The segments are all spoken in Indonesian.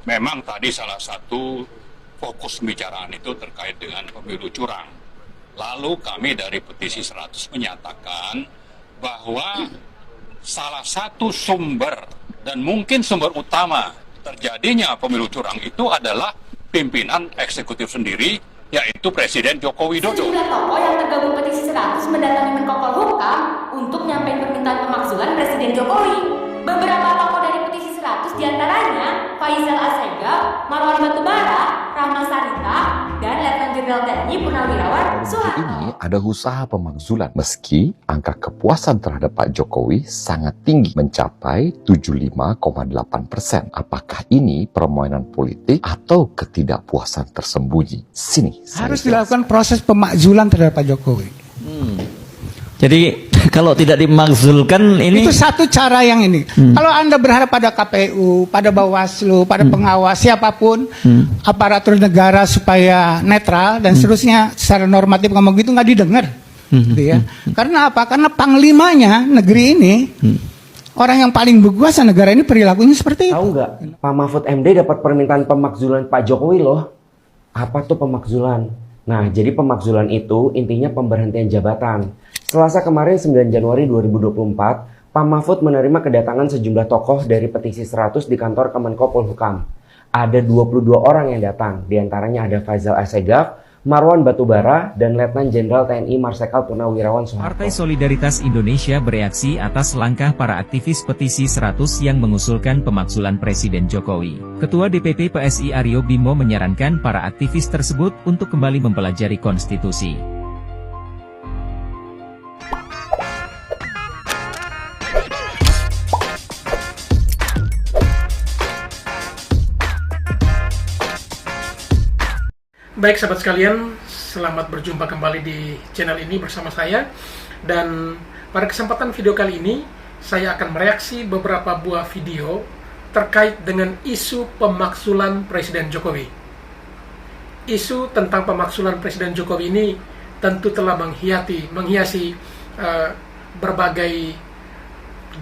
Memang tadi salah satu fokus pembicaraan itu terkait dengan pemilu curang. Lalu kami dari petisi 100 menyatakan bahwa salah satu sumber dan mungkin sumber utama terjadinya pemilu curang itu adalah pimpinan eksekutif sendiri, yaitu Presiden Joko Widodo. Sejumlah tokoh yang tergabung petisi 100 mendatangi Menko Polhukam untuk menyampaikan permintaan pemakzulan Presiden Jokowi. Beberapa tokoh dari petisi 100 diantaranya Faisal Assegaf, Marwan Batubara, Rahma Sarita, dan Letnan Jenderal TNI Purnawirawan Soeharto. Ini ada usaha pemakzulan meski angka kepuasan terhadap Pak Jokowi sangat tinggi mencapai 75,8%. Apakah ini permainan politik atau ketidakpuasan tersembunyi? Sini harus dilakukan proses pemakzulan terhadap Pak Jokowi. Jadi kalau tidak dimakzulkan ini Itu satu cara yang ini. Kalau Anda berharap pada KPU, pada Bawaslu, pada pengawas siapapun aparatur negara supaya netral dan seterusnya secara normatif ngomong gitu nggak didengar. Gitu ya. Karena apa? Karena panglimanya negeri ini orang yang paling berkuasa negara ini perilakunya seperti itu. Tahu nggak, Pak Mahfud MD dapat permintaan pemakzulan Pak Jokowi loh. Apa tuh pemakzulan? Nah, jadi pemakzulan itu intinya pemberhentian jabatan. Selasa kemarin 9 Januari 2024, Pak Mahfud menerima kedatangan sejumlah tokoh dari petisi 100 di kantor Kemenko Polhukam. Ada 22 orang yang datang, diantaranya ada Faisal Assegaf, Marwan Batubara, dan Letnan Jenderal TNI Marsikal Purnawirawan Soeharto. Partai Solidaritas Indonesia bereaksi atas langkah para aktivis petisi 100 yang mengusulkan pemakzulan Presiden Jokowi. Ketua DPP PSI Aryo Bimo menyarankan para aktivis tersebut untuk kembali mempelajari konstitusi. Baik sahabat sekalian, selamat berjumpa kembali di channel ini bersama saya. Dan pada kesempatan video kali ini, saya akan mereaksi beberapa buah video terkait dengan isu pemakzulan Presiden Jokowi. Isu tentang pemakzulan Presiden Jokowi ini tentu telah menghiasi berbagai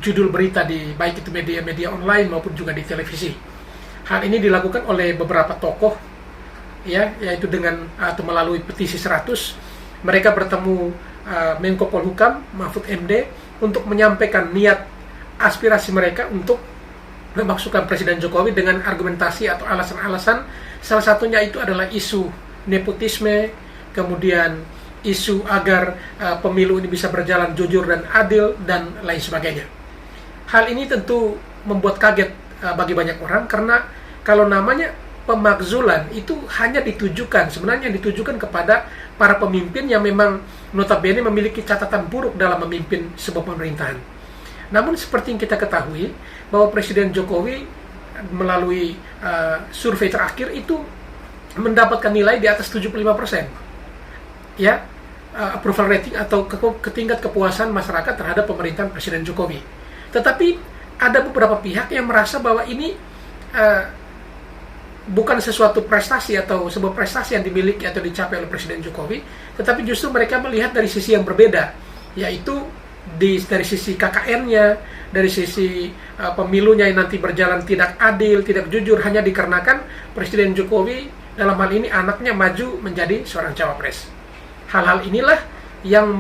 judul berita di baik itu media-media online maupun juga di televisi. Hal ini dilakukan oleh beberapa tokoh, ya, yaitu dengan atau melalui petisi 100. Mereka bertemu Menko Polhukam Mahfud MD untuk menyampaikan niat aspirasi mereka untuk memasukkan Presiden Jokowi dengan argumentasi atau alasan-alasan. Salah satunya itu adalah isu nepotisme, kemudian isu agar pemilu ini bisa berjalan jujur dan adil, dan lain sebagainya. Hal ini tentu membuat kaget bagi banyak orang, karena kalau namanya pemakzulan itu sebenarnya ditujukan kepada para pemimpin yang memang notabene memiliki catatan buruk dalam memimpin sebuah pemerintahan. Namun seperti yang kita ketahui bahwa Presiden Jokowi melalui survei terakhir itu mendapatkan nilai di atas 75%. Ya, approval rating atau tingkat kepuasan masyarakat terhadap pemerintahan Presiden Jokowi. Tetapi ada beberapa pihak yang merasa bahwa ini bukan sesuatu prestasi atau sebuah prestasi yang dimiliki atau dicapai oleh Presiden Jokowi, tetapi justru mereka melihat dari sisi yang berbeda, yaitu dari sisi KKN-nya, dari sisi pemilunya yang nanti berjalan tidak adil, tidak jujur, hanya dikarenakan Presiden Jokowi dalam hal ini anaknya maju menjadi seorang cawapres. Hal-hal inilah yang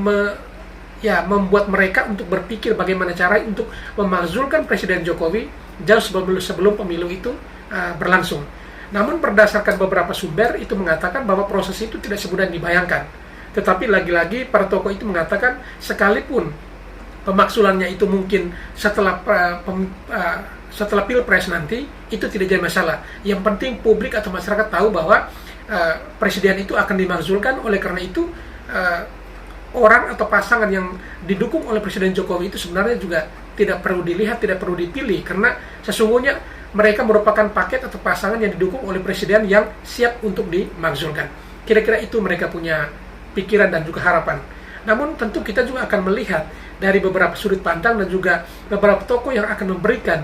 membuat mereka untuk berpikir bagaimana cara untuk memakzulkan Presiden Jokowi jauh sebelum pemilu itu berlangsung. Namun berdasarkan beberapa sumber itu mengatakan bahwa proses itu tidak semudah yang dibayangkan. Tetapi lagi-lagi para tokoh itu mengatakan sekalipun pemaksulannya itu mungkin setelah Pilpres nanti, itu tidak jadi masalah. Yang penting publik atau masyarakat tahu bahwa presiden itu akan dimakzulkan. Oleh karena itu orang atau pasangan yang didukung oleh Presiden Jokowi itu sebenarnya juga tidak perlu dilihat, tidak perlu dipilih, karena sesungguhnya mereka merupakan paket atau pasangan yang didukung oleh presiden yang siap untuk dimakzulkan. Kira-kira itu mereka punya pikiran dan juga harapan. Namun tentu kita juga akan melihat dari beberapa sudut pandang dan juga beberapa tokoh yang akan memberikan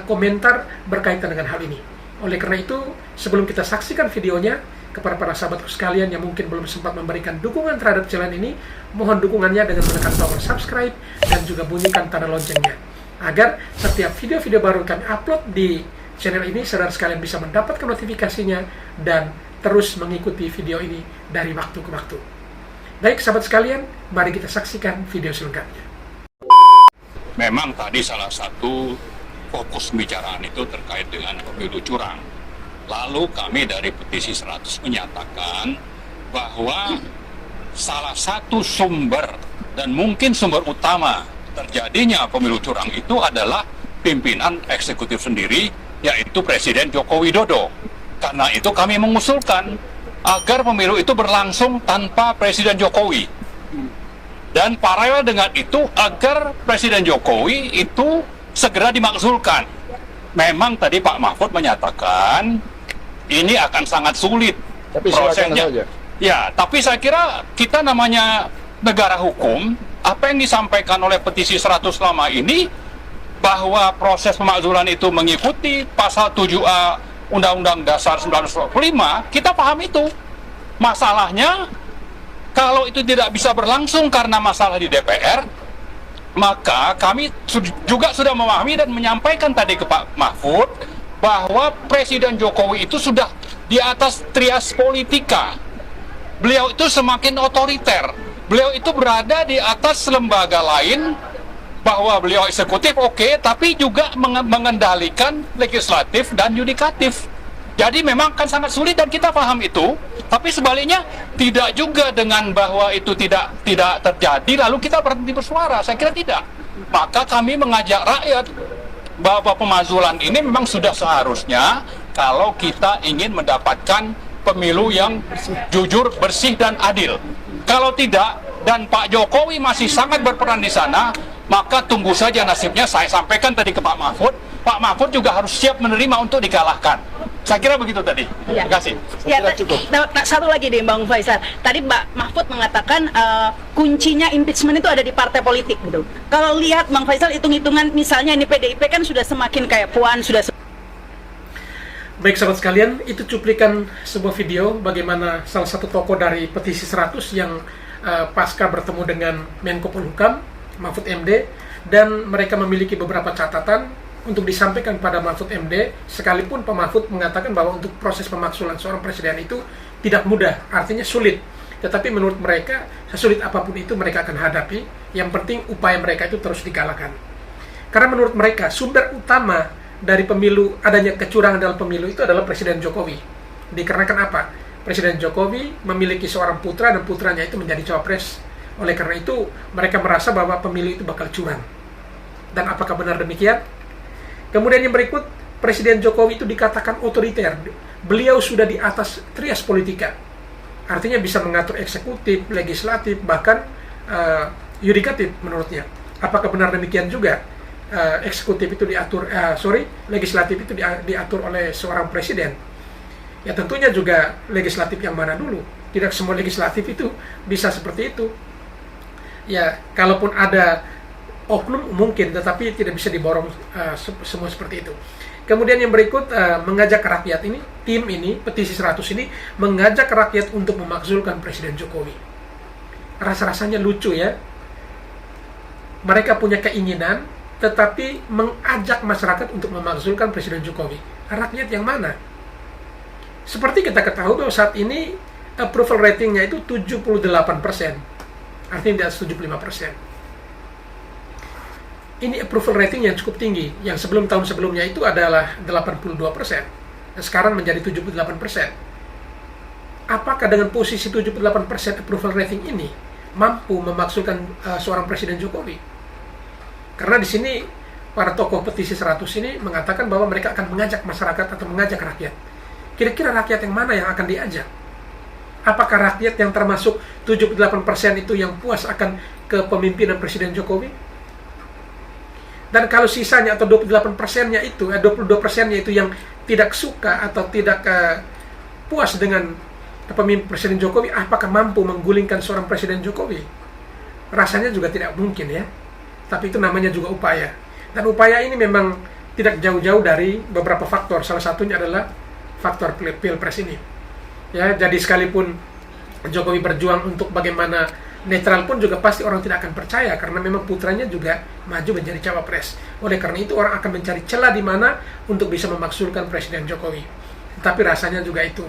komentar berkaitan dengan hal ini. Oleh karena itu, sebelum kita saksikan videonya, kepada para sahabatku sekalian yang mungkin belum sempat memberikan dukungan terhadap channel ini, mohon dukungannya dengan menekan tombol subscribe dan juga bunyikan tanda loncengnya, agar setiap video-video baru kami upload di channel ini, saudara sekalian bisa mendapatkan notifikasinya dan terus mengikuti video ini dari waktu ke waktu. Baik sahabat sekalian, mari kita saksikan video selengkapnya. Memang tadi salah satu fokus pembicaraan itu terkait dengan pemilu curang. Lalu kami dari Petisi 100 menyatakan bahwa salah satu sumber dan mungkin sumber utama terjadinya pemilu curang itu adalah pimpinan eksekutif sendiri, yaitu Presiden Joko Widodo. Karena itu kami mengusulkan agar pemilu itu berlangsung tanpa Presiden Jokowi. Dan paralel dengan itu agar Presiden Jokowi itu segera dimakzulkan. Memang tadi Pak Mahfud menyatakan ini akan sangat sulit prosesnya. Ya, tapi saya kira kita namanya negara hukum, apa yang disampaikan oleh Petisi 100 lama ini bahwa proses pemakzulan itu mengikuti pasal 7A Undang-Undang Dasar 1945, kita paham itu. Masalahnya kalau itu tidak bisa berlangsung karena masalah di DPR, maka kami juga sudah memahami dan menyampaikan tadi ke Pak Mahfud bahwa Presiden Jokowi itu sudah di atas trias politika. Beliau itu semakin otoriter. Beliau itu berada di atas lembaga lain, bahwa beliau eksekutif oke, tapi juga mengendalikan legislatif dan yudikatif. Jadi memang kan sangat sulit dan kita paham itu. Tapi sebaliknya tidak juga dengan bahwa itu tidak terjadi lalu kita berhenti bersuara. Saya kira tidak. Maka kami mengajak rakyat bahwa pemakzulan ini memang sudah seharusnya kalau kita ingin mendapatkan pemilu yang jujur, bersih, dan adil. Kalau tidak, dan Pak Jokowi masih sangat berperan di sana, maka tunggu saja nasibnya. Saya sampaikan tadi ke Pak Mahfud, Pak Mahfud juga harus siap menerima untuk dikalahkan. Saya kira begitu tadi. Ya. Terima kasih. Ya, cukup. Satu lagi deh Bang Faisal. Tadi Pak Mahfud mengatakan kuncinya impeachment itu ada di partai politik gitu. Kalau lihat Bang Faisal hitung-hitungan misalnya ini PDIP kan sudah semakin kayak Puan, sudah. Baik sahabat sekalian, itu cuplikan sebuah video bagaimana salah satu tokoh dari Petisi 100 yang pasca bertemu dengan Menko Polhukam, Mahfud MD, dan mereka memiliki beberapa catatan untuk disampaikan pada Mahfud MD, sekalipun Pak Mahfud mengatakan bahwa untuk proses pemakzulan seorang presiden itu tidak mudah, artinya sulit. Tetapi menurut mereka, sesulit apapun itu mereka akan hadapi, yang penting upaya mereka itu terus digalakkan. Karena menurut mereka, sumber utama dari pemilu, adanya kecurangan dalam pemilu itu adalah Presiden Jokowi. Dikarenakan apa? Presiden Jokowi memiliki seorang putra dan putranya itu menjadi cawapres. Oleh karena itu, mereka merasa bahwa pemilu itu bakal curang. Dan apakah benar demikian? Kemudian yang berikut, Presiden Jokowi itu dikatakan otoriter. Beliau sudah di atas trias politika. Artinya bisa mengatur eksekutif, legislatif, bahkan yudikatif menurutnya. Apakah benar demikian juga? Eksekutif itu diatur, legislatif itu diatur oleh seorang presiden. Ya tentunya juga legislatif yang mana dulu. Tidak semua legislatif itu bisa seperti itu. Ya, kalaupun ada oknum mungkin, tetapi tidak bisa diborong semua seperti itu. Kemudian yang berikut, mengajak rakyat ini, tim ini, Petisi 100 ini, mengajak rakyat untuk memakzulkan Presiden Jokowi. Rasa-rasanya lucu ya. Mereka punya keinginan, tetapi mengajak masyarakat untuk memakzulkan Presiden Jokowi. Rakyat yang mana? Seperti kita ketahui bahwa saat ini approval ratingnya itu 78%. Artinya di atas 75%. Ini approval rating yang cukup tinggi. Yang tahun sebelumnya itu adalah 82%. Dan sekarang menjadi 78%. Apakah dengan posisi 78% approval rating ini mampu memakzulkan seorang Presiden Jokowi? Karena di sini para tokoh Petisi 100 ini mengatakan bahwa mereka akan mengajak masyarakat atau mengajak rakyat. Kira-kira rakyat yang mana yang akan diajak? Apakah rakyat yang termasuk 78% itu yang puas akan kepemimpinan Presiden Jokowi? Dan kalau sisanya atau 28%-nya itu, 22%-nya itu yang tidak suka atau tidak puas dengan kepemimpinan Presiden Jokowi, apakah mampu menggulingkan seorang Presiden Jokowi? Rasanya juga tidak mungkin ya. Tapi itu namanya juga upaya. Dan upaya ini memang tidak jauh-jauh dari beberapa faktor. Salah satunya adalah faktor pilpres ini. Ya, jadi sekalipun Jokowi berjuang untuk bagaimana netral pun juga pasti orang tidak akan percaya karena memang putranya juga maju menjadi cawapres. Oleh karena itu orang akan mencari celah di mana untuk bisa memakzulkan Presiden Jokowi. Tapi rasanya juga itu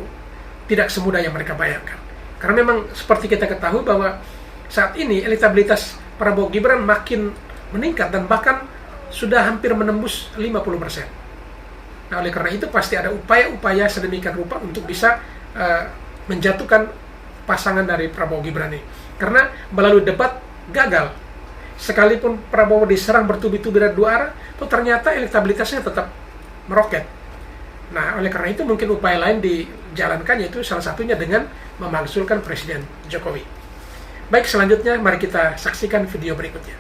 tidak semudah yang mereka bayangkan. Karena memang seperti kita ketahui bahwa saat ini elektabilitas Prabowo Gibran makin meningkat dan bahkan sudah hampir menembus 50%. Nah, oleh karena itu pasti ada upaya-upaya sedemikian rupa untuk bisa menjatuhkan pasangan dari Prabowo Gibran ini. Karena melalui debat gagal. Sekalipun Prabowo diserang bertubi-tubi dari dua arah, itu ternyata elektabilitasnya tetap meroket. Nah, oleh karena itu mungkin upaya lain dijalankan, yaitu salah satunya dengan memakzulkan Presiden Jokowi. Baik, selanjutnya mari kita saksikan video berikutnya.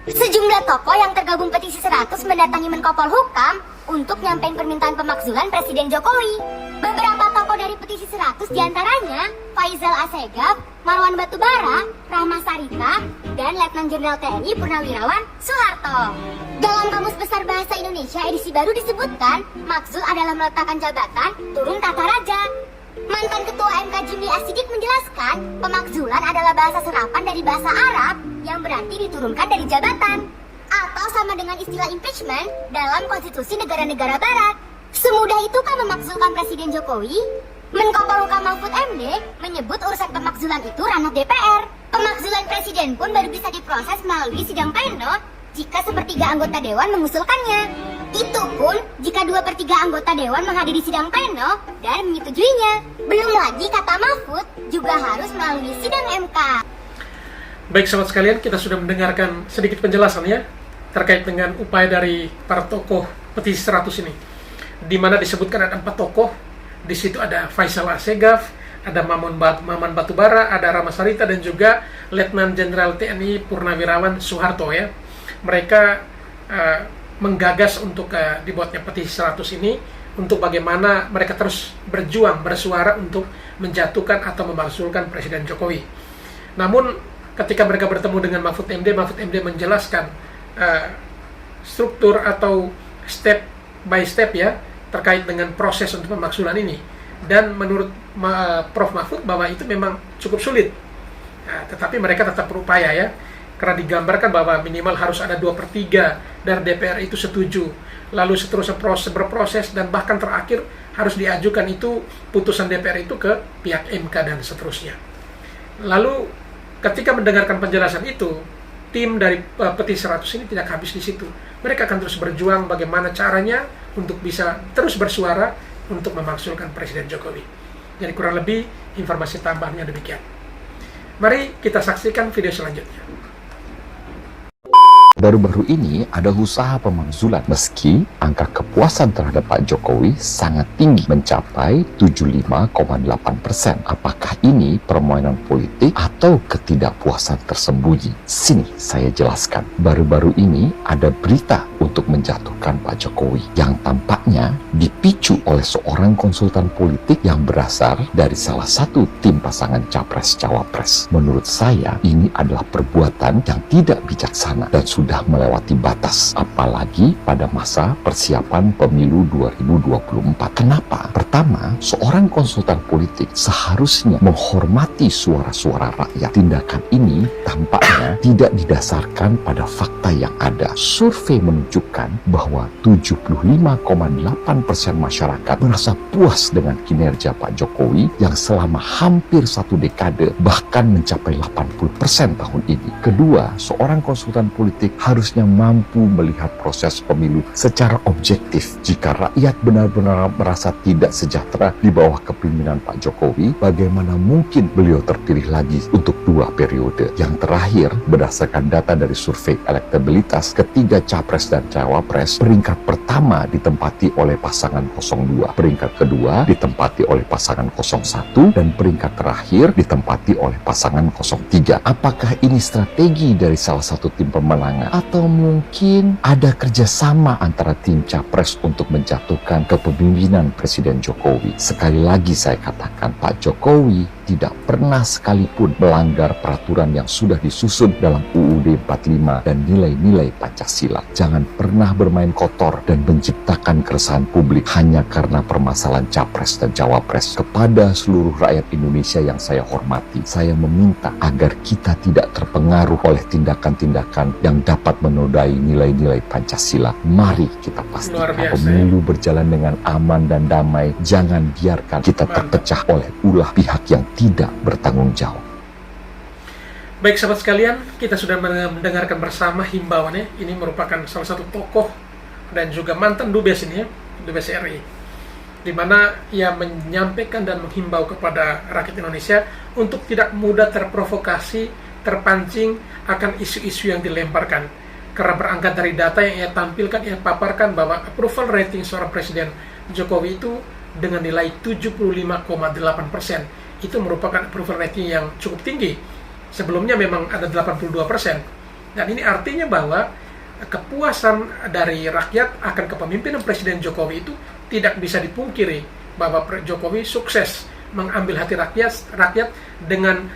Sejumlah tokoh yang tergabung petisi 100 mendatangi Menko Polhukam untuk nyampein permintaan pemakzulan Presiden Jokowi. Beberapa tokoh dari petisi 100 diantaranya Faisal Assegaf, Marwan Batubara, Rahma Sarita, dan Letnan Jenderal TNI Purnawirawan Soeharto. Dalam Kamus Besar Bahasa Indonesia edisi baru disebutkan, makzul adalah meletakkan jabatan turun tata raja. Mantan Ketua MK Jimli Asidik menjelaskan, pemakzulan adalah bahasa serapan dari bahasa Arab yang berarti diturunkan dari jabatan, atau sama dengan istilah impeachment dalam konstitusi negara-negara barat. Semudah itukah memakzulkan Presiden Jokowi? Menko Polhukam Mahfud MD menyebut urusan pemakzulan itu ranah DPR. Pemakzulan Presiden pun baru bisa diproses melalui sidang pleno jika sepertiga anggota Dewan mengusulkannya. Itu pun jika 2/3 anggota Dewan menghadiri sidang pleno dan menyetujuinya. Belum lagi, kata Mahfud, juga harus melalui sidang MK. Baik sahabat sekalian, kita sudah mendengarkan sedikit penjelasan ya terkait dengan upaya dari para tokoh petisi 100 ini, di mana disebutkan ada 4 tokoh. Di situ ada Faisal Assegaf, ada Maman Batubara, ada Rahma Sarita, dan juga Letnan Jenderal TNI Purnawirawan Soeharto ya. Mereka menggagas untuk dibuatnya petisi 100 ini untuk bagaimana mereka terus berjuang, bersuara untuk menjatuhkan atau memakzulkan Presiden Jokowi. Namun ketika mereka bertemu dengan Mahfud MD menjelaskan struktur atau step by step ya terkait dengan proses untuk pemakzulan ini. Dan menurut Prof. Mahfud bahwa itu memang cukup sulit. Nah, tetapi mereka tetap berupaya ya. Karena digambarkan bahwa minimal harus ada 2/3 dari DPR itu setuju. Lalu seterusnya berproses dan bahkan terakhir harus diajukan itu putusan DPR itu ke pihak MK dan seterusnya. Lalu ketika mendengarkan penjelasan itu, tim dari petisi 100 ini tidak habis di situ. Mereka akan terus berjuang bagaimana caranya untuk bisa terus bersuara untuk memakzulkan Presiden Jokowi. Jadi kurang lebih informasi tambahannya demikian. Mari kita saksikan video selanjutnya. Baru-baru ini ada usaha pemakzulan meski angka kepuasan terhadap Pak Jokowi sangat tinggi mencapai 75,8%. Apakah ini permainan politik atau ketidakpuasan tersembunyi? Sini saya jelaskan. Baru-baru ini ada berita untuk menjatuhkan Pak Jokowi yang tampaknya dipicu oleh seorang konsultan politik yang berasal dari salah satu tim pasangan Capres-Cawapres. Menurut saya ini adalah perbuatan yang tidak bijaksana dan sudah melewati batas, apalagi pada masa persiapan pemilu 2024. Kenapa? Pertama, seorang konsultan politik seharusnya menghormati suara-suara rakyat. Tindakan ini tampaknya tidak didasarkan pada fakta yang ada. Survei menunjukkan bahwa 75,8% masyarakat merasa puas dengan kinerja Pak Jokowi yang selama hampir 1 dekade, bahkan mencapai 80% tahun ini. Kedua, seorang konsultan politik harusnya mampu melihat proses pemilu secara objektif. Jika rakyat benar-benar merasa tidak sejahtera di bawah kepemimpinan Pak Jokowi, bagaimana mungkin beliau terpilih lagi untuk 2 periode? Yang terakhir, berdasarkan data dari survei elektabilitas, ketiga capres dan cawapres, peringkat pertama ditempati oleh pasangan 02, peringkat kedua ditempati oleh pasangan 01, dan peringkat terakhir ditempati oleh pasangan 03. Apakah ini strategi dari salah satu tim pemenangan? Atau mungkin ada kerjasama antara tim capres untuk menjatuhkan kepemimpinan Presiden Jokowi? Sekali lagi saya katakan, Pak Jokowi tidak pernah sekalipun melanggar peraturan yang sudah disusun dalam UUD 45 dan nilai-nilai Pancasila. Jangan pernah bermain kotor dan menciptakan keresahan publik hanya karena permasalahan capres dan cawapres. Kepada seluruh rakyat Indonesia yang saya hormati, saya meminta agar kita tidak terpengaruh oleh tindakan-tindakan yang dapat menodai nilai-nilai Pancasila. Mari kita pastikan pemilu berjalan dengan aman dan damai. Jangan biarkan kita terpecah oleh ulah pihak yang tidak bertanggung jawab. Baik sahabat sekalian, kita sudah mendengarkan bersama himbauannya. Ini merupakan salah satu tokoh dan juga mantan Dubes ini ya, Dubes RI, di mana ia menyampaikan dan menghimbau kepada rakyat Indonesia untuk tidak mudah terprovokasi, terpancing akan isu-isu yang dilemparkan. Karena berangkat dari data yang ia tampilkan, ia paparkan bahwa approval rating seorang Presiden Jokowi itu dengan nilai 75,8%. Itu merupakan approval rating yang cukup tinggi. Sebelumnya memang ada 82%. Dan ini artinya bahwa kepuasan dari rakyat akan kepemimpinan Presiden Jokowi itu tidak bisa dipungkiri, bahwa Jokowi sukses mengambil hati rakyat dengan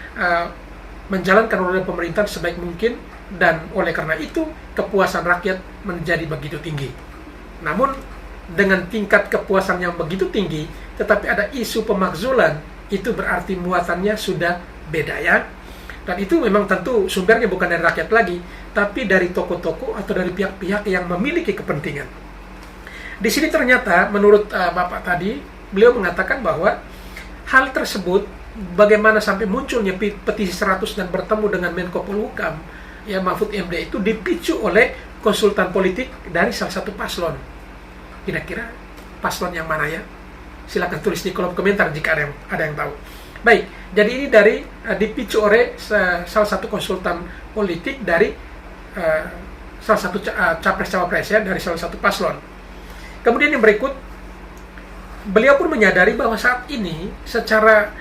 menjalankan roda pemerintahan sebaik mungkin, dan oleh karena itu kepuasan rakyat menjadi begitu tinggi. Namun dengan tingkat kepuasan yang begitu tinggi tetapi ada isu pemakzulan, itu berarti muatannya sudah beda ya. Dan itu memang tentu sumbernya bukan dari rakyat lagi, tapi dari tokoh-tokoh atau dari pihak-pihak yang memiliki kepentingan. Di sini ternyata menurut Bapak tadi, beliau mengatakan bahwa hal tersebut, bagaimana sampai munculnya petisi 100 dan bertemu dengan Menko Polhukam ya Mahfud MD, itu dipicu oleh konsultan politik dari salah satu paslon. Kira-kira paslon yang mana ya? Silakan tulis di kolom komentar jika ada yang tahu. Baik, jadi ini dari dipicu oleh salah satu konsultan politik dari salah satu capres-cawapres ya, dari salah satu paslon. Kemudian yang berikut, beliau pun menyadari bahwa saat ini secara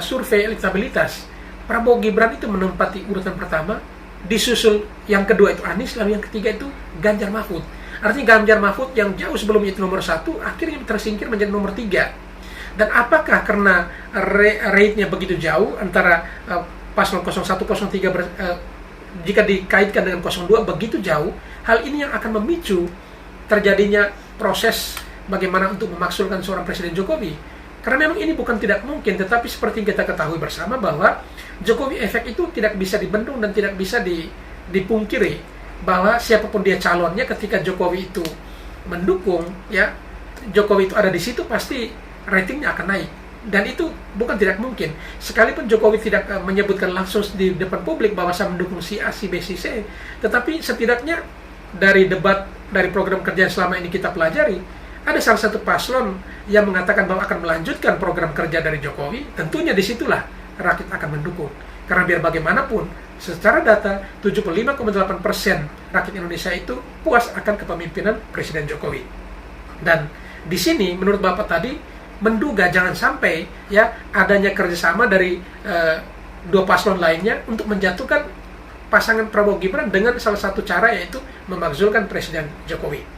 survei elektabilitas Prabowo Gibran itu menempati urutan pertama, disusul yang kedua itu Anies, lalu yang ketiga itu Ganjar Mahfud. Artinya Ganjar Mahfud yang jauh sebelumnya itu nomor 1 akhirnya tersingkir menjadi nomor 3. Dan apakah karena rate-nya begitu jauh antara paslon 01, 03 jika dikaitkan dengan 02 begitu jauh, hal ini yang akan memicu terjadinya proses bagaimana untuk memaksulkan seorang Presiden Jokowi. Karena memang ini bukan tidak mungkin, tetapi seperti kita ketahui bersama bahwa Jokowi efek itu tidak bisa dibendung dan tidak bisa dipungkiri, bahwa siapapun dia calonnya, ketika Jokowi itu mendukung ya, Jokowi itu ada di situ, pasti ratingnya akan naik. Dan itu bukan tidak mungkin. Sekalipun Jokowi tidak menyebutkan langsung di depan publik bahwa saya mendukung si A, si B, si C, tetapi setidaknya dari debat, dari program kerja yang selama ini kita pelajari, ada salah satu paslon yang mengatakan bahwa akan melanjutkan program kerja dari Jokowi. Tentunya disitulah rakyat akan mendukung. Karena biar bagaimanapun, secara data 75,8% rakyat Indonesia itu puas akan kepemimpinan Presiden Jokowi. Dan di sini menurut Bapak tadi, menduga jangan sampai ya adanya kerjasama dari dua paslon lainnya untuk menjatuhkan pasangan Prabowo Gibran dengan salah satu cara, yaitu memakzulkan Presiden Jokowi.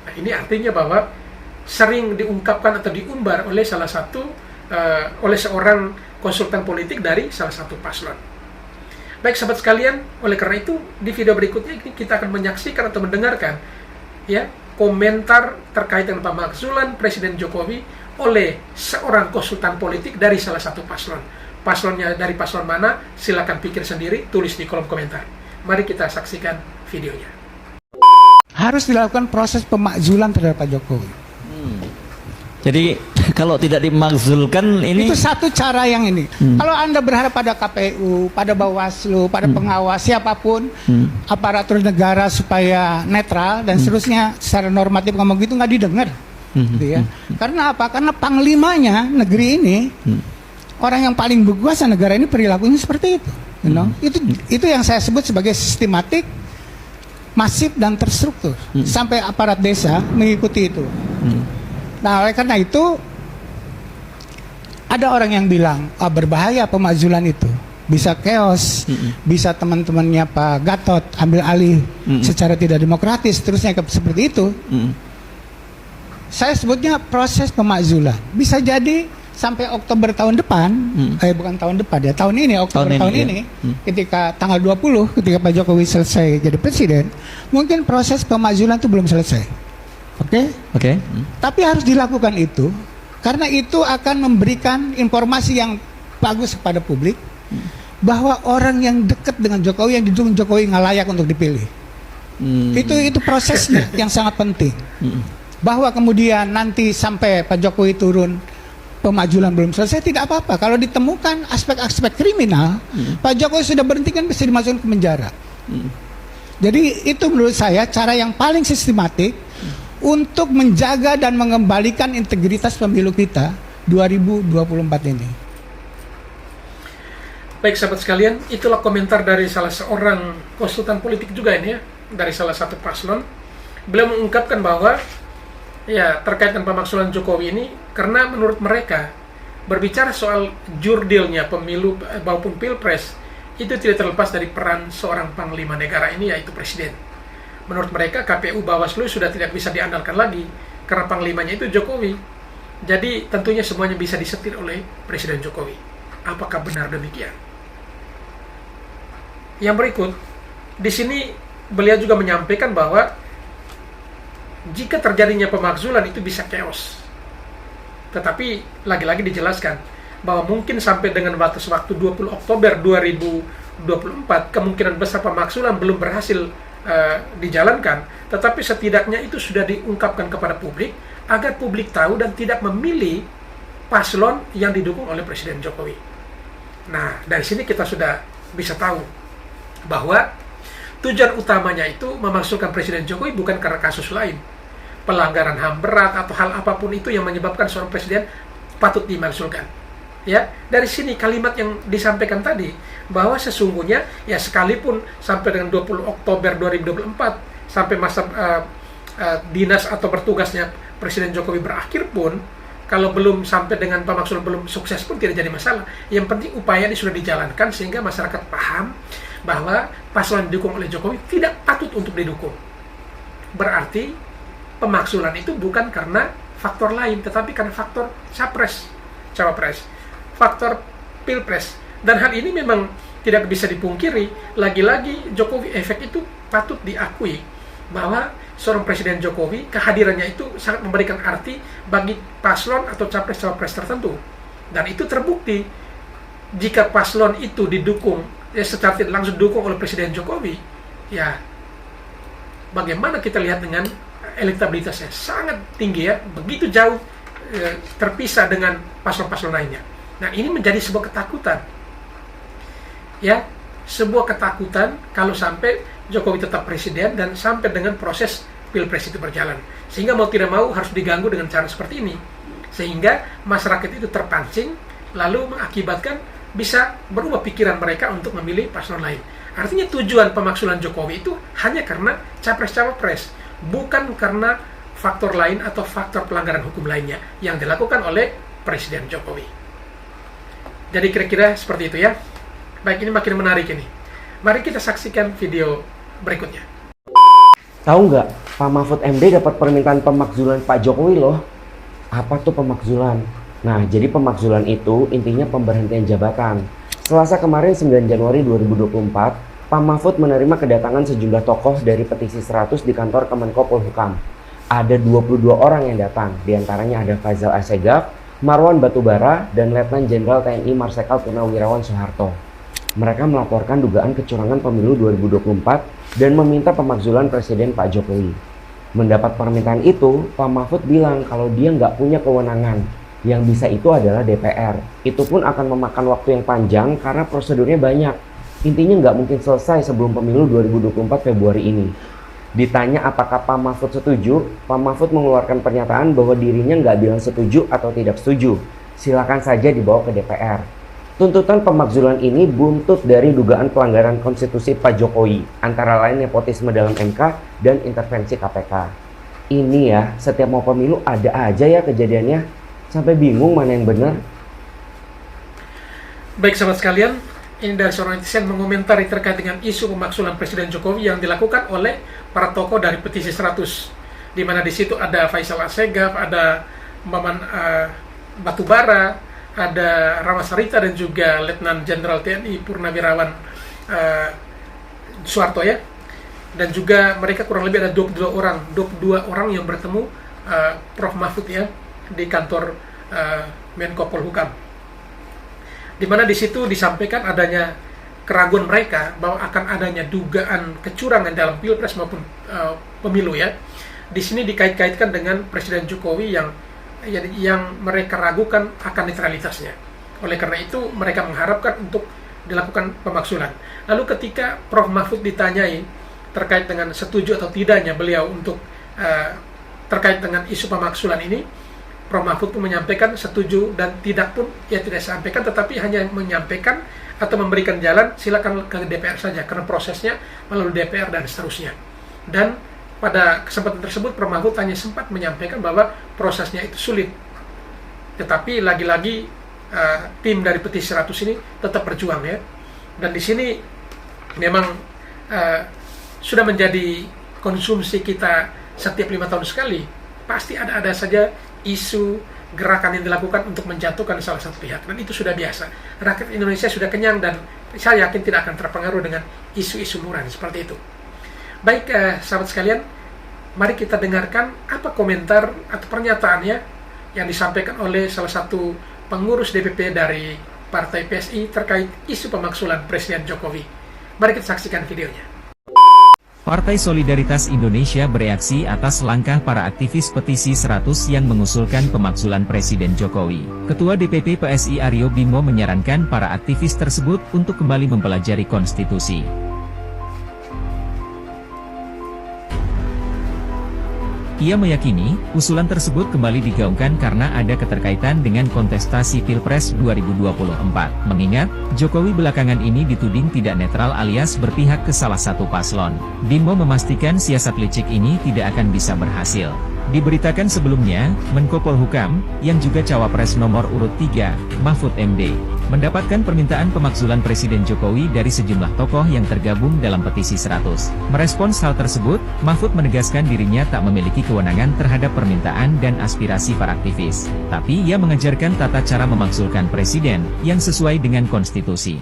Nah, ini artinya bahwa sering diungkapkan atau diumbar oleh salah satu oleh seorang konsultan politik dari salah satu paslon. Baik sahabat sekalian, oleh karena itu di video berikutnya kita akan menyaksikan atau mendengarkan ya komentar terkait dengan pemakzulan Presiden Jokowi oleh seorang konsultan politik dari salah satu paslon. Paslonnya dari paslon mana? Silakan pikir sendiri, tulis di kolom komentar. Mari kita saksikan videonya. Harus dilakukan proses pemakzulan terhadap Pak Jokowi. Jadi kalau tidak dimakzulkan ini itu satu cara yang ini. Kalau Anda berharap pada KPU, pada Bawaslu, pada pengawas siapapun, aparatur negara supaya netral dan seterusnya secara normatif ngomong gitu, nggak didengar. Gitu ya. Karena apa? Karena panglimanya negeri ini, orang yang paling berkuasa negara ini perilakunya seperti itu. You know? Itu yang saya sebut sebagai sistematik, masif dan terstruktur. Sampai aparat desa mengikuti itu. Nah, oleh karena itu ada orang yang bilang, berbahaya pemakzulan itu, bisa chaos, bisa teman-temannya Pak Gatot ambil alih secara tidak demokratis, terusnya seperti itu. Saya sebutnya proses pemakzulan. Bisa jadi sampai Oktober tahun depan, bukan tahun depan ya, tahun ini, Oktober tahun ini, ketika tanggal 20, ketika Pak Jokowi selesai jadi presiden, mungkin proses pemakzulan itu belum selesai. Oke? Tapi harus dilakukan itu, karena itu akan memberikan informasi yang bagus kepada publik, bahwa orang yang dekat dengan Jokowi, yang didukung Jokowi nggak layak untuk dipilih. Itu prosesnya yang sangat penting. Bahwa kemudian nanti sampai Pak Jokowi turun, pemakzulan belum selesai, tidak apa-apa. Kalau ditemukan aspek-aspek kriminal, Pak Jokowi sudah berhenti kan bisa dimasukkan ke penjara. Jadi itu menurut saya cara yang paling sistematik untuk menjaga dan mengembalikan integritas pemilu kita 2024 ini. Baik sahabat sekalian, itulah komentar dari salah seorang konsultan politik juga ini ya, dari salah satu paslon. Beliau mengungkapkan bahwa ya terkait dengan pemakzulan Jokowi ini, karena menurut mereka berbicara soal jurdilnya pemilu maupun pilpres itu tidak terlepas dari peran seorang panglima negara ini, yaitu presiden. Menurut mereka KPU Bawaslu sudah tidak bisa diandalkan lagi karena panglimanya itu Jokowi. Jadi tentunya semuanya bisa disetir oleh Presiden Jokowi. Apakah benar demikian? Yang berikut, di sini beliau juga menyampaikan bahwa jika terjadinya pemakzulan itu bisa chaos. Tetapi lagi-lagi dijelaskan bahwa mungkin sampai dengan batas waktu 20 Oktober 2024 kemungkinan besar pemakzulan belum berhasil dijalankan, tetapi setidaknya itu sudah diungkapkan kepada publik agar publik tahu dan tidak memilih paslon yang didukung oleh Presiden Jokowi. Nah, dari sini kita sudah bisa tahu bahwa tujuan utamanya itu memasukkan Presiden Jokowi bukan karena kasus lain, pelanggaran HAM berat atau hal apapun itu yang menyebabkan seorang presiden patut dimakzulkan. Ya, dari sini kalimat yang disampaikan tadi bahwa sesungguhnya ya sekalipun sampai dengan 20 Oktober 2024 sampai masa dinas atau bertugasnya Presiden Jokowi berakhir pun, kalau belum sampai dengan pemakzulan belum sukses pun tidak jadi masalah. Yang penting upaya ini sudah dijalankan sehingga masyarakat paham bahwa paslon yang didukung oleh Jokowi tidak patut untuk didukung. Berarti pemakzulan itu bukan karena faktor lain, tetapi karena faktor cawapres, faktor pilpres. Dan hal ini memang tidak bisa dipungkiri. Lagi-lagi Jokowi efek itu patut diakui bahwa seorang Presiden Jokowi kehadirannya itu sangat memberikan arti bagi paslon atau capres-cawapres tertentu. Dan itu terbukti jika paslon itu didukung secara tidak langsung didukung oleh Presiden Jokowi, ya bagaimana kita lihat dengan elektabilitasnya sangat tinggi ya, begitu jauh terpisah dengan paslon-paslon lainnya. Nah, ini menjadi sebuah ketakutan. Ya, sebuah ketakutan kalau sampai Jokowi tetap presiden dan sampai dengan proses pilpres itu berjalan. Sehingga mau tidak mau harus diganggu dengan cara seperti ini. Sehingga masyarakat itu terpancing lalu mengakibatkan bisa berubah pikiran mereka untuk memilih paslon lain. Artinya tujuan pemakzulan Jokowi itu hanya karena capres-cawapres, bukan karena faktor lain atau faktor pelanggaran hukum lainnya yang dilakukan oleh Presiden Jokowi. Jadi kira-kira seperti itu ya. Baik, ini makin menarik ini. Mari kita saksikan video berikutnya. Tahu nggak, Pak Mahfud MD dapat permintaan pemakzulan Pak Jokowi loh. Apa tuh pemakzulan? Nah, jadi pemakzulan itu intinya pemberhentian jabatan. Selasa kemarin 9 Januari 2024, Pak Mahfud menerima kedatangan sejumlah tokoh dari petisi 100 di kantor Kemenko Polhukam. Ada 22 orang yang datang, diantaranya ada Faisal Assegaf, Marwan Batubara, dan Letnan Jenderal TNI Marsikal Purnawirawan Soeharto. Mereka melaporkan dugaan kecurangan pemilu 2024 dan meminta pemakzulan Presiden Pak Jokowi. Mendapat permintaan itu, Pak Mahfud bilang kalau dia nggak punya kewenangan. Yang bisa itu adalah DPR. Itu pun akan memakan waktu yang panjang karena prosedurnya banyak. Intinya nggak mungkin selesai sebelum pemilu 2024 Februari ini. Ditanya apakah Pak Mahfud setuju, Pak Mahfud mengeluarkan pernyataan bahwa dirinya nggak bilang setuju atau tidak setuju. Silakan saja dibawa ke DPR. Tuntutan pemakzulan ini buntut dari dugaan pelanggaran konstitusi Pak Jokowi, antara lain nepotisme dalam MK dan intervensi KPK. Ini ya, setiap mau pemilu ada aja ya kejadiannya, sampai bingung mana yang benar. Baik sahabat sekalian, ini dari seorang netizen mengomentari terkait dengan isu pemakzulan Presiden Jokowi yang dilakukan oleh para tokoh dari petisi 100, di mana di situ ada Faisal Assegaf, ada Maman Batubara, ada Ramasarita dan juga Letnan Jenderal TNI Purnawirawan Soeharto ya. Dan juga mereka kurang lebih ada 22 orang yang bertemu Prof. Mahfud ya di kantor Menko Polhukam. Di mana di situ disampaikan adanya keraguan mereka bahwa akan adanya dugaan kecurangan dalam Pilpres maupun pemilu ya. Di sini dikait-kaitkan dengan Presiden Jokowi yang mereka ragukan akan netralitasnya. Oleh karena itu mereka mengharapkan untuk dilakukan pemaksulan. Lalu ketika Prof. Mahfud ditanyai terkait dengan setuju atau tidaknya beliau untuk terkait dengan isu pemaksulan ini, Prof. Mahfud pun menyampaikan setuju dan tidak pun ya tidak sampaikan, tetapi hanya menyampaikan atau memberikan jalan silakan ke DPR saja karena prosesnya melalui DPR dan seterusnya. Dan pada kesempatan tersebut Prof. Mahfud hanya sempat menyampaikan bahwa prosesnya itu sulit. Tetapi lagi-lagi tim dari Petisi 100 ini tetap berjuang ya. Dan di sini memang sudah menjadi konsumsi kita setiap 5 tahun sekali. Pasti ada saja isu gerakan yang dilakukan untuk menjatuhkan salah satu pihak, dan itu sudah biasa. Rakyat Indonesia sudah kenyang dan saya yakin tidak akan terpengaruh dengan isu-isu murahan seperti itu. Baik sahabat sekalian, mari kita dengarkan apa komentar atau pernyataannya yang disampaikan oleh salah satu pengurus DPP dari Partai PSI terkait isu pemaksulan Presiden Jokowi. Mari kita saksikan videonya. Partai Solidaritas Indonesia bereaksi atas langkah para aktivis petisi 100 yang mengusulkan pemaksulan Presiden Jokowi. Ketua DPP PSI Aryo Bimo menyarankan para aktivis tersebut untuk kembali mempelajari konstitusi. Ia meyakini, usulan tersebut kembali digaungkan karena ada keterkaitan dengan kontestasi Pilpres 2024. Mengingat, Jokowi belakangan ini dituding tidak netral alias berpihak ke salah satu paslon. Bimo memastikan siasat licik ini tidak akan bisa berhasil. Diberitakan sebelumnya, Menko Polhukam, yang juga cawapres nomor urut 3, Mahfud MD, mendapatkan permintaan pemaksulan Presiden Jokowi dari sejumlah tokoh yang tergabung dalam petisi 100. Merespons hal tersebut, Mahfud menegaskan dirinya tak memiliki kewenangan terhadap permintaan dan aspirasi para aktivis. Tapi ia mengajarkan tata cara memaksulkan Presiden, yang sesuai dengan konstitusi.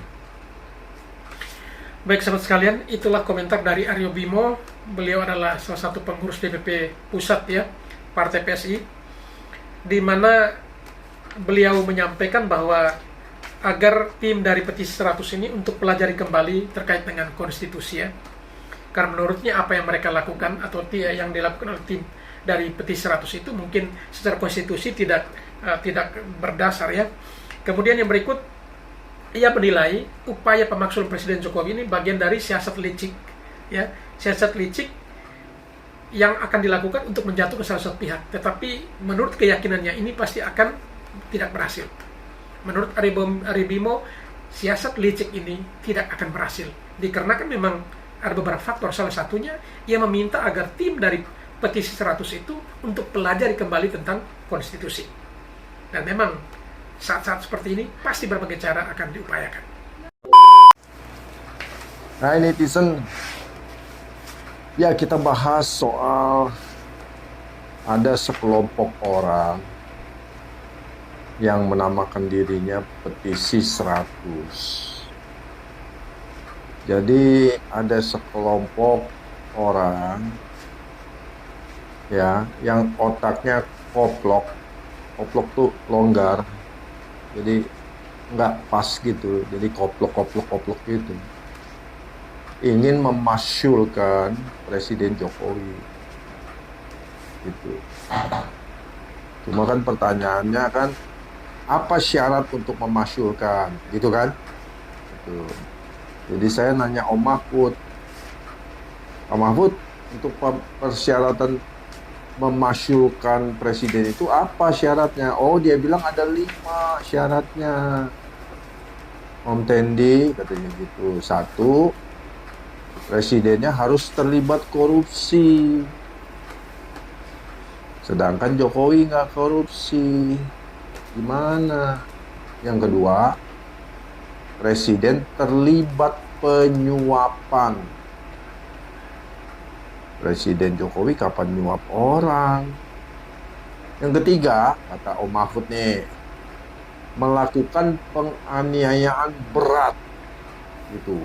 Baik sahabat sekalian, itulah komentar dari Aryo Bimo. Beliau adalah salah satu pengurus DPP Pusat ya, Partai PSI, di mana beliau menyampaikan bahwa agar tim dari Petisi 100 ini untuk pelajari kembali terkait dengan konstitusi ya. Karena menurutnya apa yang mereka lakukan atau yang dilakukan oleh tim dari Petisi 100 itu mungkin secara konstitusi tidak berdasar ya. Kemudian yang berikut, ia menilai upaya pemaksulan Presiden Jokowi ini bagian dari siasat licik ya, siasat licik yang akan dilakukan untuk menjatuhkan salah satu pihak. Tetapi menurut keyakinannya ini pasti akan tidak berhasil. Menurut Aryo Bimo, siasat licik ini tidak akan berhasil dikarenakan memang ada beberapa faktor. Salah satunya ia meminta agar tim dari Petisi 100 itu untuk pelajari kembali tentang konstitusi. Dan memang saat-saat seperti ini pasti berbagai cara akan diupayakan. Nah, netizen, ya kita bahas soal ada sekelompok orang yang menamakan dirinya Petisi 100. Jadi ada sekelompok orang ya yang otaknya koplok tuh longgar. Jadi nggak pas gitu, jadi koplok gitu. Ingin memasyulkan Presiden Jokowi gitu. Cuma kan pertanyaannya kan, apa syarat untuk memasyulkan gitu kan gitu. Jadi saya nanya Om Mahfud, Pak Mahfud, untuk persyaratan memasyulkan presiden itu apa syaratnya? Oh, dia bilang ada 5 syaratnya. Om Tendi katanya gitu. 1, presidennya harus terlibat korupsi. Sedangkan Jokowi nggak korupsi. Gimana? Yang kedua, presiden terlibat penyuapan. Presiden Jokowi kapan nyuap orang? Yang ketiga, kata Om Mahfud nih, melakukan penganiayaan berat gitu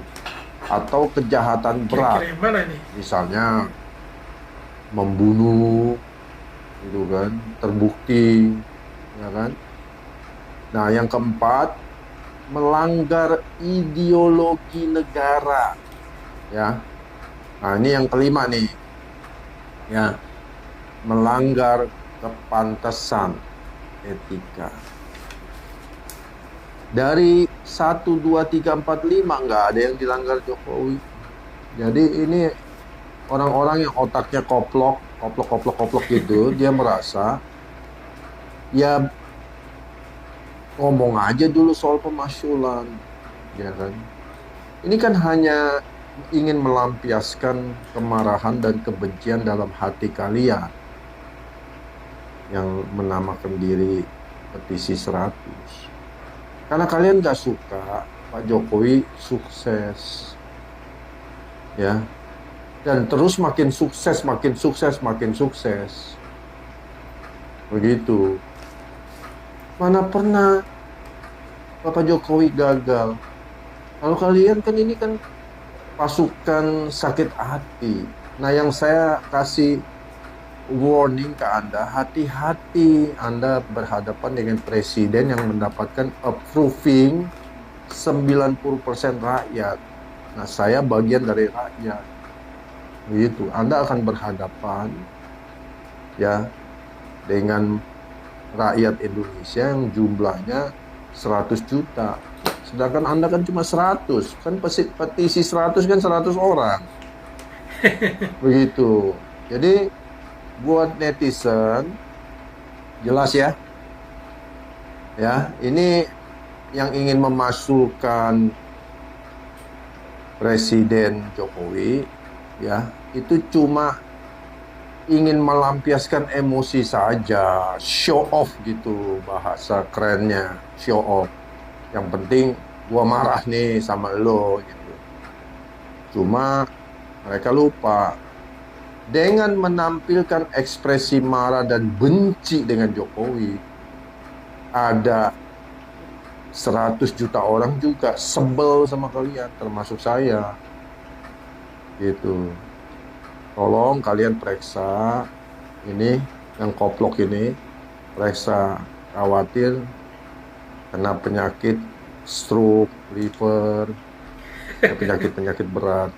atau kejahatan berat, Kira-kira yang mana nih? misalnya membunuh gitu kan, terbukti, ya kan. Nah, yang keempat, melanggar ideologi negara, ya. Nah, ini yang kelima nih, ya, melanggar kepantasan etika. Dari 1, 2, 3, 4, 5 nggak ada yang dilanggar Jokowi. Jadi ini orang-orang yang otaknya koplok gitu, dia merasa ya ngomong aja dulu soal pemakzulan, ya kan. Ini kan hanya ingin melampiaskan kemarahan dan kebencian dalam hati kalian yang menamakan diri petisi 100. Karena kalian gak suka Pak Jokowi sukses, ya, dan terus makin sukses, begitu. Mana pernah Bapak Jokowi gagal. Kalau kalian kan ini kan pasukan sakit hati. Nah, yang saya kasih warning ke Anda, hati-hati Anda berhadapan dengan presiden yang mendapatkan approving 90% rakyat. Nah, saya bagian dari rakyat. Begitu, Anda akan berhadapan ya dengan rakyat Indonesia yang jumlahnya 100 juta. Sedangkan Anda kan cuma 100. Kan petisi 100 kan 100 orang. Begitu. Jadi buat netizen, jelas ya. Ya, ini yang ingin memasukkan Presiden Jokowi, ya, itu cuma ingin melampiaskan emosi saja, show off gitu bahasa kerennya, show off. Yang penting gua marah nih sama lo gitu. Cuma mereka lupa dengan menampilkan ekspresi marah dan benci dengan Jokowi, ada 100 juta orang juga sebel sama kalian, termasuk saya. Gitu. Tolong kalian periksa ini, yang koplok ini, periksa, khawatir kena penyakit stroke, liver, penyakit-penyakit berat.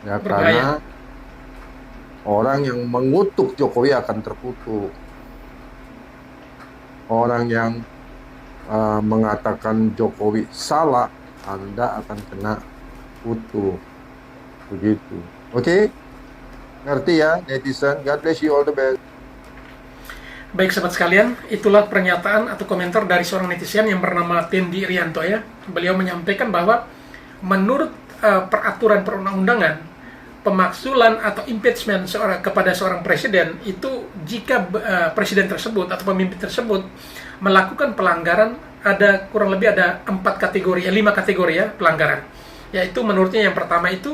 Ya, karena orang yang mengutuk Jokowi akan terkutuk. Orang yang mengatakan Jokowi salah, Anda akan kena kutuk. Begitu. Oke? Ngerti ya, netizen? God bless you, all the best. Baik sahabat sekalian, itulah pernyataan atau komentar dari seorang netizen yang bernama Tendi Rianto ya. Beliau menyampaikan bahwa menurut peraturan perundang-undangan, pemakzulan atau impeachment kepada seorang presiden itu jika presiden tersebut atau pemimpin tersebut melakukan pelanggaran, ada kurang lebih ada 5 kategori ya pelanggaran. Yaitu menurutnya yang pertama itu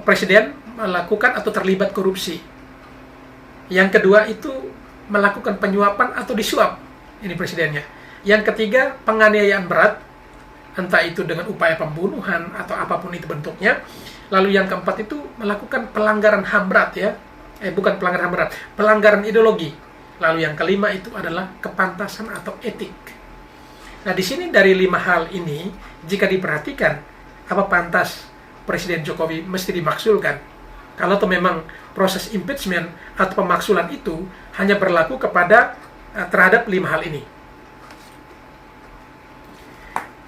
presiden melakukan atau terlibat korupsi. Yang kedua itu melakukan penyuapan atau disuap, ini presidennya. Yang ketiga, penganiayaan berat, entah itu dengan upaya pembunuhan atau apapun itu bentuknya. Lalu yang keempat itu melakukan pelanggaran HAM berat ya. Bukan pelanggaran HAM berat, pelanggaran ideologi. Lalu yang kelima itu adalah kepantasan atau etik. Nah, di sini dari 5 hal ini, jika diperhatikan, apa pantas Presiden Jokowi mesti dimaksulkan? Kalau memang proses impeachment atau pemaksulan itu hanya berlaku kepada terhadap 5 hal ini.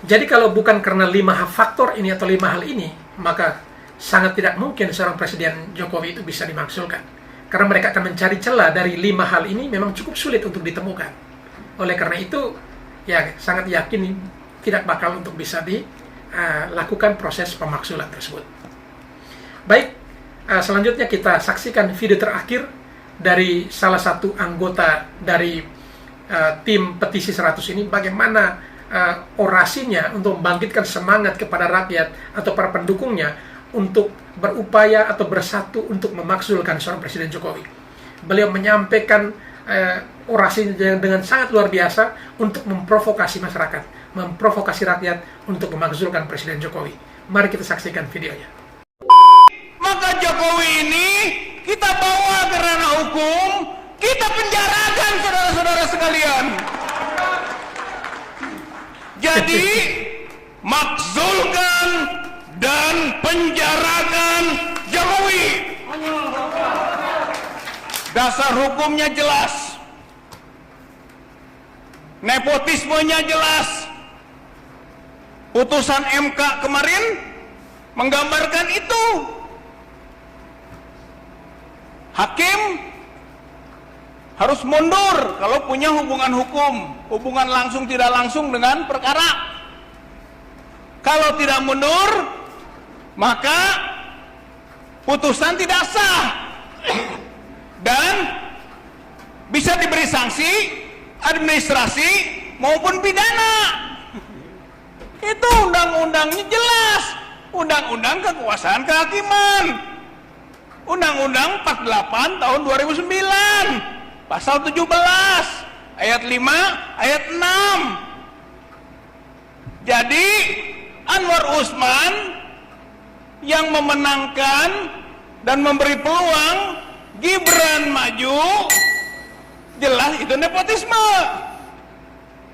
Jadi kalau bukan karena 5 faktor ini atau 5 hal ini, maka sangat tidak mungkin seorang Presiden Jokowi itu bisa dimaksulkan. Karena mereka akan mencari celah dari 5 hal ini memang cukup sulit untuk ditemukan. Oleh karena itu, ya sangat yakin tidak bakal untuk bisa dilakukan proses pemaksulan tersebut. Baik, selanjutnya kita saksikan video terakhir dari salah satu anggota dari tim petisi 100 ini, bagaimana orasinya untuk membangkitkan semangat kepada rakyat atau para pendukungnya untuk berupaya atau bersatu untuk memaksulkan seorang Presiden Jokowi. Beliau menyampaikan orasinya dengan sangat luar biasa untuk memprovokasi masyarakat, memprovokasi rakyat untuk memakzulkan Presiden Jokowi. Mari kita saksikan videonya. Maka Jokowi ini kita bawa ke ranah hukum, kita penjarakan saudara-saudara sekalian. Jadi makzulkan dan penjarakan Jokowi. Dasar hukumnya jelas, nepotismenya jelas. Putusan MK kemarin menggambarkan itu. Hakim harus mundur kalau punya hubungan hukum, hubungan langsung tidak langsung dengan perkara. Kalau tidak mundur, maka putusan tidak sah dan bisa diberi sanksi administrasi maupun pidana. Itu undang-undangnya jelas, undang-undang kekuasaan kehakiman, Undang-Undang 48 tahun 2009, pasal 17, ayat 5, ayat 6. Jadi Anwar Usman yang memenangkan dan memberi peluang Gibran maju, jelas itu nepotisme.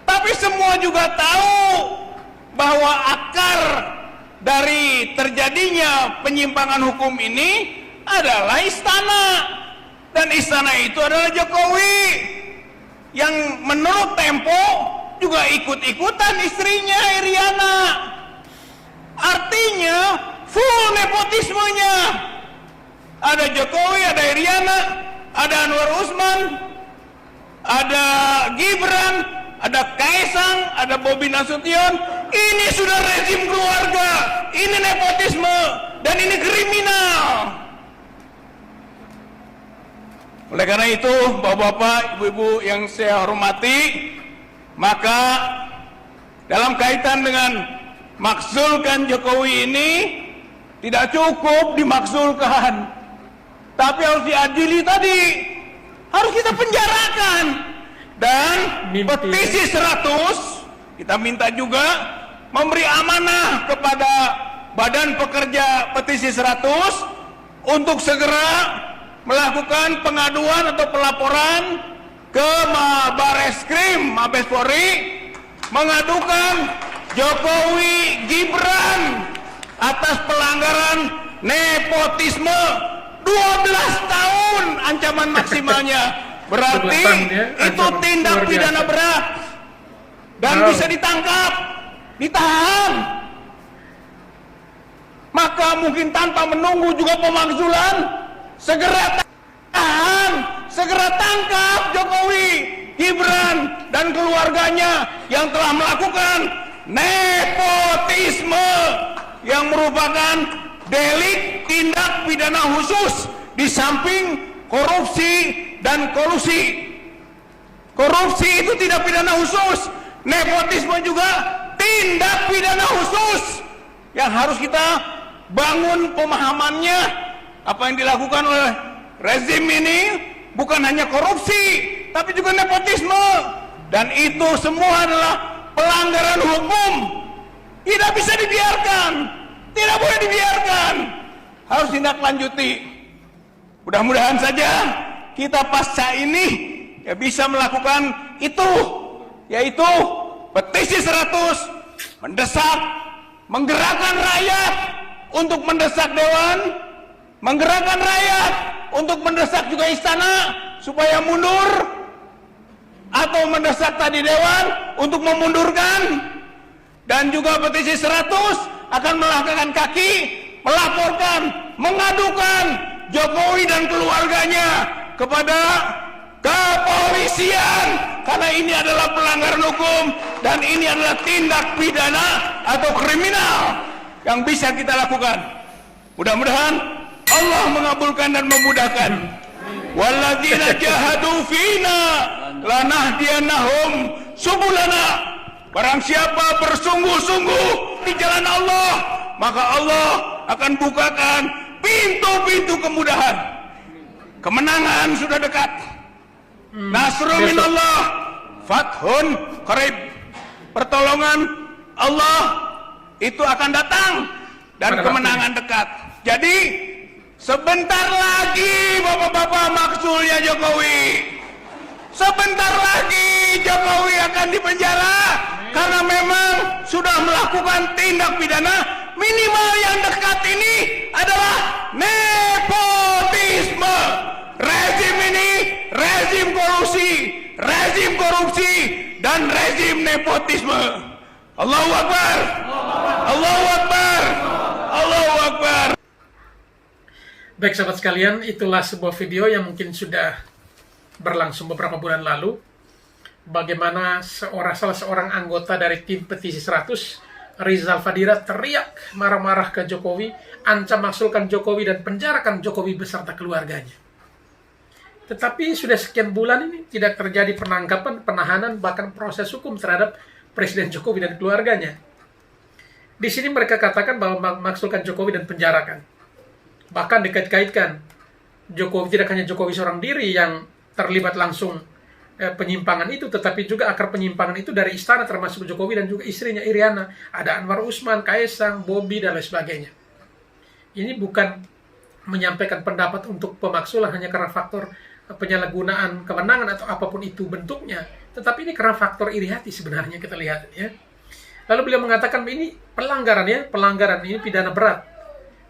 Tapi semua juga tahu bahwa akar dari terjadinya penyimpangan hukum ini adalah istana, dan istana itu adalah Jokowi yang menurut Tempo juga ikut-ikutan istrinya Iriana. Artinya full nepotismenya. Ada Jokowi, ada Iriana, ada Anwar Usman, ada Gibran, ada Kaisang, ada Bobi Nasution. Ini sudah rezim keluarga, ini nepotisme, dan ini kriminal. Oleh karena itu, bapak-bapak, ibu-ibu yang saya hormati, maka dalam kaitan dengan makzulkan Jokowi ini, tidak cukup dimakzulkan, tapi harus diadili tadi, harus kita penjarakan. Dan petisi 100, kita minta juga memberi amanah kepada Badan Pekerja Petisi 100 untuk segera melakukan pengaduan atau pelaporan ke Bareskrim Mabes Polri, mengadukan Jokowi Gibran atas pelanggaran nepotisme 12 tahun ancaman maksimalnya. Berarti itu tindak pidana berat dan bisa ditangkap, ditahan. Maka mungkin tanpa menunggu juga pemakzulan, segera tahan, segera tangkap Jokowi, Gibran, dan keluarganya yang telah melakukan nepotisme yang merupakan delik tindak pidana khusus di samping korupsi dan kolusi. Korupsi itu tidak pidana khusus, nepotisme juga tindak pidana khusus yang harus kita bangun pemahamannya. Apa yang dilakukan oleh rezim ini bukan hanya korupsi, tapi juga nepotisme. Dan itu semua adalah pelanggaran hukum. Tidak bisa dibiarkan. Tidak boleh dibiarkan. Harus tindak-lanjuti. Mudah-mudahan saja kita pasca ini ya bisa melakukan itu. Yaitu petisi 100, mendesak, menggerakkan rakyat untuk mendesak Dewan, menggerakkan rakyat untuk mendesak juga istana supaya mundur, atau mendesak tadi Dewan untuk memundurkan. Dan juga petisi 100 akan melangkahkan kaki, melaporkan, mengadukan Jokowi dan keluarganya kepada kepolisian, karena ini adalah pelanggaran hukum dan ini adalah tindak pidana atau kriminal yang bisa kita lakukan. Mudah-mudahan Allah mengabulkan dan memudahkan. Walladzina jahadu fina lanahdiyannahum subulana. Barang siapa bersungguh-sungguh di jalan Allah, maka Allah akan bukakan pintu-pintu kemudahan. Kemenangan sudah dekat. Nasrun minallah, fathun qarib. pertolongan Allah itu akan datang dan kemenangan dekat. Jadi sebentar lagi Bapak-bapak maksulnya Jokowi. Sebentar lagi Jokowi akan dipenjara karena memang sudah melakukan tindak pidana. Minimal yang dekat ini adalah nepotisme. Rezim ini rezim korupsi dan rezim nepotisme. Allahu Akbar. Allahu Akbar. Allahu Akbar. Baik sahabat sekalian, itulah sebuah video yang mungkin sudah berlangsung beberapa bulan lalu. Bagaimana salah seorang anggota dari tim petisi 100, Rizal Fadira, teriak marah-marah ke Jokowi, ancam maksulkan Jokowi dan penjarakan Jokowi beserta keluarganya. Tetapi sudah sekian bulan ini tidak terjadi penangkapan, penahanan, bahkan proses hukum terhadap Presiden Jokowi dan keluarganya. Di sini mereka katakan bahwa maksulkan Jokowi dan penjarakan. Bahkan dikait-kaitkan Jokowi tidak hanya Jokowi seorang diri yang terlibat langsung penyimpangan itu, tetapi juga akar penyimpangan itu dari istana, termasuk Jokowi dan juga istrinya Iriana, ada Anwar Usman, Kaesang, Bobi, dan lain sebagainya. Ini bukan menyampaikan pendapat untuk pemaksulan hanya karena faktor penyalahgunaan kewenangan atau apapun itu bentuknya, tetapi ini karena faktor iri hati sebenarnya kita lihat ya. Lalu beliau mengatakan ini pelanggaran ini pidana berat,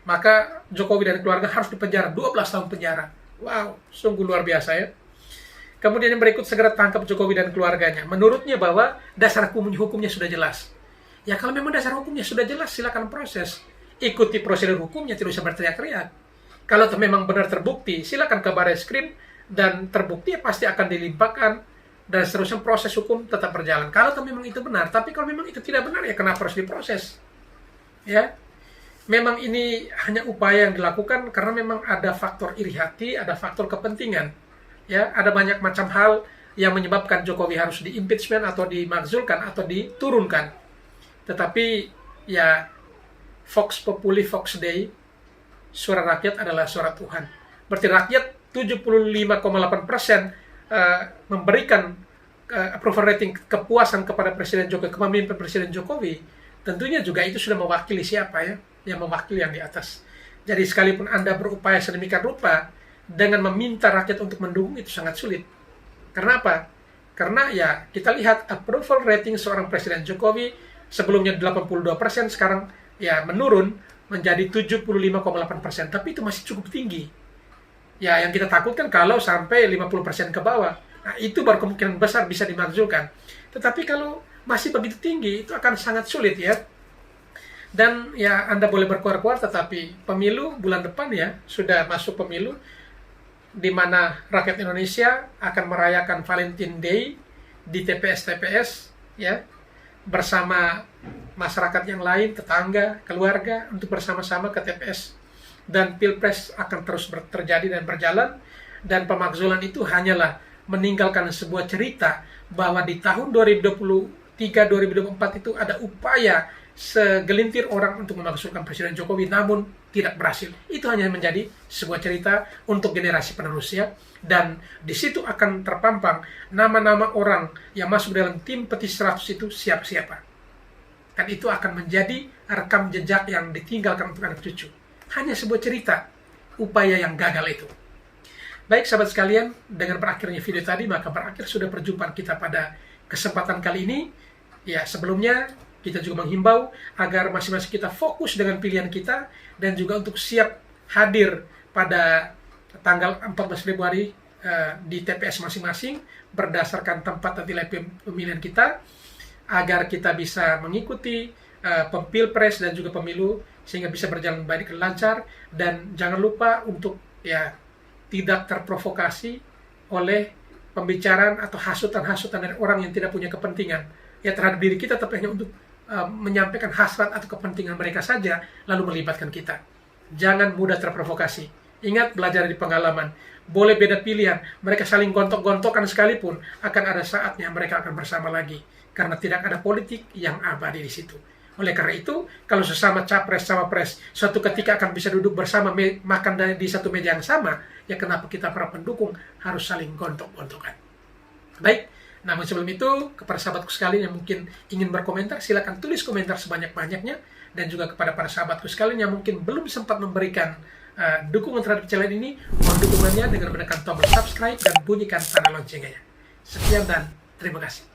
maka Jokowi dan keluarga harus dipenjara 12 tahun penjara. Wow, sungguh luar biasa ya. Kemudian yang berikut, segera tangkap Jokowi dan keluarganya. Menurutnya bahwa dasar hukumnya sudah jelas. Ya kalau memang dasar hukumnya sudah jelas, silakan proses. Ikuti prosedur hukumnya, tidak usah berteriak-teriak. Kalau memang benar terbukti, silakan ke Barreskrim dan terbukti ya pasti akan dilimpahkan dan seterusnya proses hukum tetap berjalan. Kalau memang itu benar, tapi kalau memang itu tidak benar ya kenapa harus diproses? Ya. Memang ini hanya upaya yang dilakukan karena memang ada faktor iri hati, ada faktor kepentingan. Ya, ada banyak macam hal yang menyebabkan Jokowi harus di-impeachment atau dimakzulkan atau diturunkan. Tetapi ya Vox Populi Vox Dei, suara rakyat adalah suara Tuhan. Berarti rakyat 75,8% memberikan approval rating kepuasan kepada Presiden Jokowi, kepemimpinan Presiden Jokowi. Tentunya juga itu sudah mewakili siapa ya? Yang mewakili yang di atas. Jadi sekalipun Anda berupaya sedemikian rupa dengan meminta rakyat untuk mendukung, itu sangat sulit. Karena apa? Karena ya kita lihat approval rating seorang Presiden Jokowi sebelumnya 82%, sekarang ya menurun menjadi 75,8%. Tapi itu masih cukup tinggi. Ya yang kita takutkan kalau sampai 50% ke bawah. Nah itu baru kemungkinan besar bisa dimakzulkan. Tetapi kalau masih begitu tinggi, itu akan sangat sulit ya. Dan ya Anda boleh berkuar-kuar, tetapi pemilu bulan depan ya, sudah masuk pemilu, di mana rakyat Indonesia akan merayakan Valentine Day di TPS-TPS ya, bersama masyarakat yang lain, tetangga, keluarga, untuk bersama-sama ke TPS. Dan Pilpres akan terus terjadi dan berjalan, dan pemakzulan itu hanyalah meninggalkan sebuah cerita bahwa di tahun 2023-2024 itu ada upaya segelintir orang untuk memakzulkan Presiden Jokowi, namun tidak berhasil. Itu hanya menjadi sebuah cerita untuk generasi penerusnya, dan di situ akan terpampang nama-nama orang yang masuk dalam tim petisi 100 itu siapa-siapa. Dan itu akan menjadi rekam jejak yang ditinggalkan untuk anak cucu. Hanya sebuah cerita upaya yang gagal itu. Baik sahabat sekalian, dengan berakhirnya video tadi, maka berakhir sudah perjumpaan kita pada kesempatan kali ini. Ya, sebelumnya kita juga menghimbau agar masing-masing kita fokus dengan pilihan kita dan juga untuk siap hadir pada tanggal 14 Februari di TPS masing-masing berdasarkan tempat dan nilai pemilihan kita, agar kita bisa mengikuti Pilpres dan juga pemilu sehingga bisa berjalan baik dan lancar. Dan jangan lupa untuk ya tidak terprovokasi oleh pembicaraan atau hasutan-hasutan dari orang yang tidak punya kepentingan ya terhadap diri kita, tapi hanya untuk menyampaikan hasrat atau kepentingan mereka saja, lalu melibatkan kita. Jangan mudah terprovokasi. Ingat, belajar dari pengalaman. Boleh beda pilihan, mereka saling gontok-gontokan sekalipun, akan ada saatnya mereka akan bersama lagi. Karena tidak ada politik yang abadi di situ. Oleh karena itu, kalau sesama capres-cawapres suatu ketika akan bisa duduk bersama, makan di satu meja yang sama, ya kenapa kita para pendukung harus saling gontok-gontokan? Baik, Namun sebelum itu, kepada sahabatku sekalian yang mungkin ingin berkomentar, silakan tulis komentar sebanyak-banyaknya. Dan juga kepada para sahabatku sekalian yang mungkin belum sempat memberikan dukungan terhadap channel ini, mohon dukungannya dengan menekan tombol subscribe dan bunyikan tanda loncengnya. Sekian dan terima kasih.